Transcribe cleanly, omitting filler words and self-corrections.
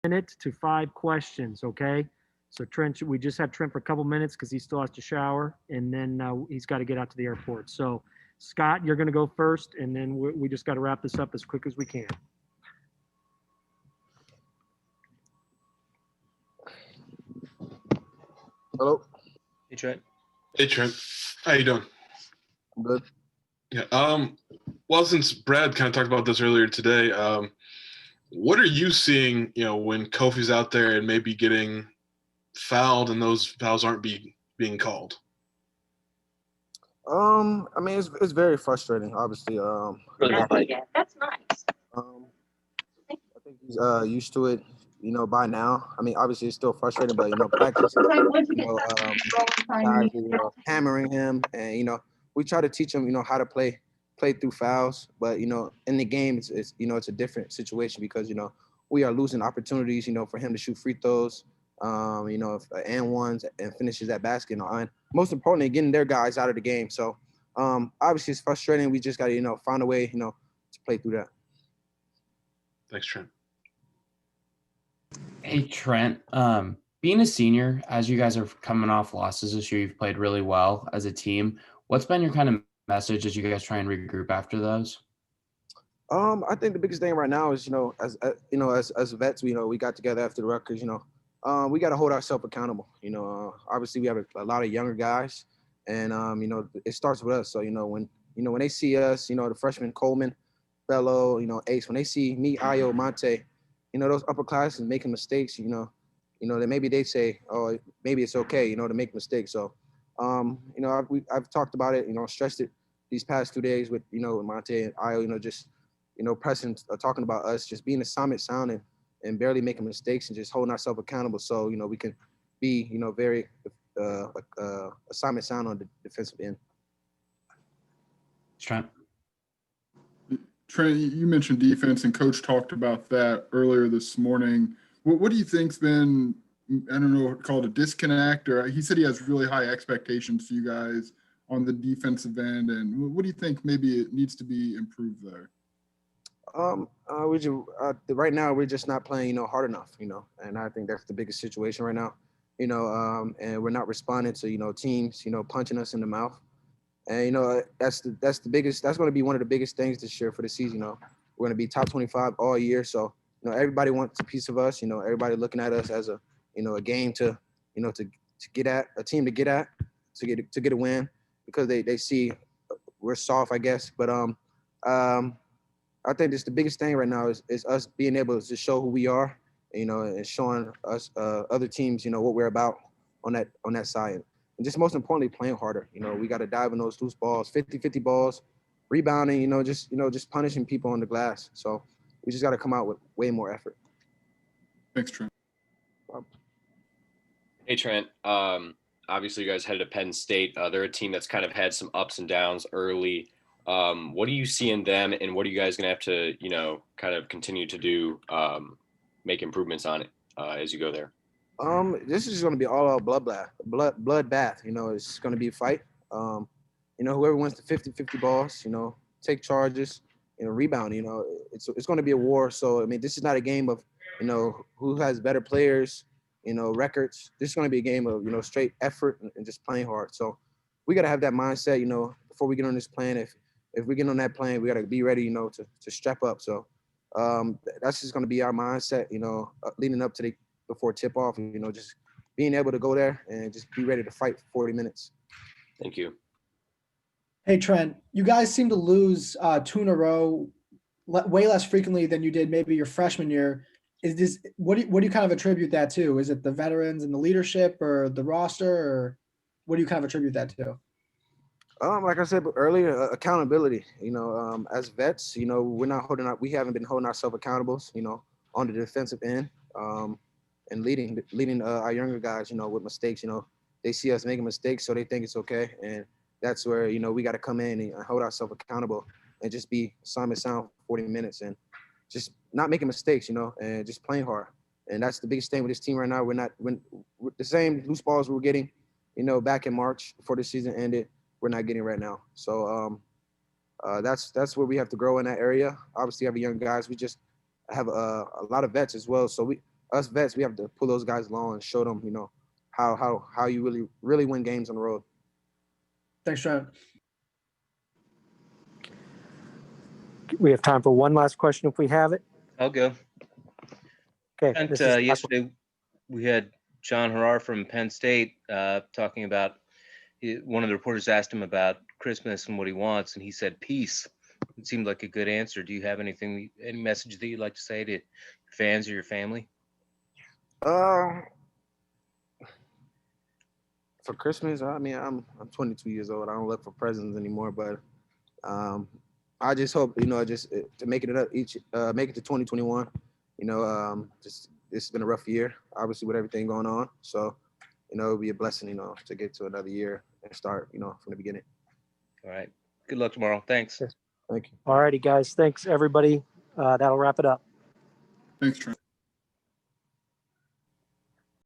minute to 5 questions, okay? So Trent, we just have Trent for a couple minutes because he still has to shower, and then he's got to get out to the airport. So, Scott, you're going to go first, and then we just got to wrap this up as quick as we can. Hello. Hey, Trent. Hey, Trent. How you doing? I'm good. Yeah. Well, since Brad kind of talked about this earlier today, what are you seeing, when Kofi's out there and maybe getting fouled and those fouls aren't being called? I mean, it's very frustrating, obviously. That's nice. I think he's used to it, by now. I mean, obviously it's still frustrating, but practice, guys, hammering him, and we try to teach him, how to play through fouls. But in the game, it's it's a different situation because we are losing opportunities, for him to shoot free throws, and ones and finishes that basket, and most importantly, getting their guys out of the game. So obviously it's frustrating. We just got to find a way, to play through that. Thanks, Trent. Hey, Trent. Being a senior, as you guys are coming off losses this year, you've played really well as a team. What's been your kind of message as you guys try and regroup after those? I think the biggest thing right now is, as vets, we got together after the Rutgers, we got to hold ourselves accountable. Obviously we have a lot of younger guys, and it starts with us. So when they see us, the freshmen Coleman, Bello, Ace, when they see me, Ayo, Monte, those upperclassmen making mistakes, then maybe they say, oh, maybe it's okay, to make mistakes. So, I've talked about it, stressed it these past 2 days with, with Monte and Ayo, just, pressing, talking about us, just being assignment sound and barely making mistakes and just holding ourselves accountable. So, we can be, very assignment sound on the defensive end. Trent. Trent, you mentioned defense, and Coach talked about that earlier this morning. What do you think's been, I don't know, called a disconnect, or he said he has really high expectations for you guys on the defensive end, and what do you think maybe it needs to be improved there? Right now we're just not playing, hard enough, and I think that's the biggest situation right now, and we're not responding to, teams, punching us in the mouth. And that's the biggest. That's going to be one of the biggest things this year for the season. We're going to be top 25 all year, so everybody wants a piece of us. Everybody looking at us as a a game to to get at, a team to get at, to get a win, because they see we're soft, I guess. But I think just the biggest thing right now is us being able to show who we are, and showing us other teams, what we're about on that side. And just most importantly, playing harder. We got to dive in those loose balls, 50-50 balls, rebounding, just punishing people on the glass. So we just got to come out with way more effort. Thanks, Trent. Hey, Trent. Obviously, you guys headed to Penn State. They're a team that's kind of had some ups and downs early. What do you see in them, and what are you guys going to have to, kind of continue to do, make improvements on it as you go there? This is going to be all out bloodbath. It's going to be a fight. Whoever wins the 50-50 balls, take charges, rebound. It's going to be a war. So I mean, this is not a game of, who has better players, records. This is going to be a game of, straight effort and just playing hard. So we got to have that mindset, before we get on this plane. If we get on that plane, we got to be ready, to strap up. So that's just going to be our mindset, leading up to before tip off, just being able to go there and just be ready to fight for 40 minutes. Thank you. Hey, Trent, you guys seem to lose 2 in a row way less frequently than you did maybe your freshman year. What do you kind of attribute that to? Is it the veterans and the leadership, or the roster, or what do you kind of attribute that to? Like I said earlier, accountability. As vets, we haven't been holding ourselves accountable, on the defensive end, and leading our younger guys, with mistakes. They see us making mistakes, so they think it's okay, and that's where we got to come in and hold ourselves accountable and just be assignment sound for 40 minutes and just not making mistakes, and just playing hard. And that's the biggest thing with this team right now. We're the same loose balls we were getting, back in March before the season ended. We're not getting right now. So that's where we have to grow in that area. Obviously, we have young guys. We just have a lot of vets as well. So us vets, we have to pull those guys along and show them, you know, how you really win games on the road. Thanks, Trent. We have time for one last question if we have it. I'll go. Okay. And, this is- yesterday, we had John Harrar from Penn State talking about, one of the reporters asked him about Christmas and what he wants, and he said peace. It seemed like a good answer. Do you have any message that you'd like to say to your fans or your family? For Christmas, I mean, I'm 22 years old. I don't look for presents anymore, but I just hope, you know, just to make it make it to 2021. You know, just it's been a rough year, obviously with everything going on. So, you know, it'll be a blessing, you know, to get to another year and start, you know, from the beginning. All right. Good luck tomorrow. Thanks. Thank you. All righty, guys. Thanks, everybody. That'll wrap it up. Thanks, Trent.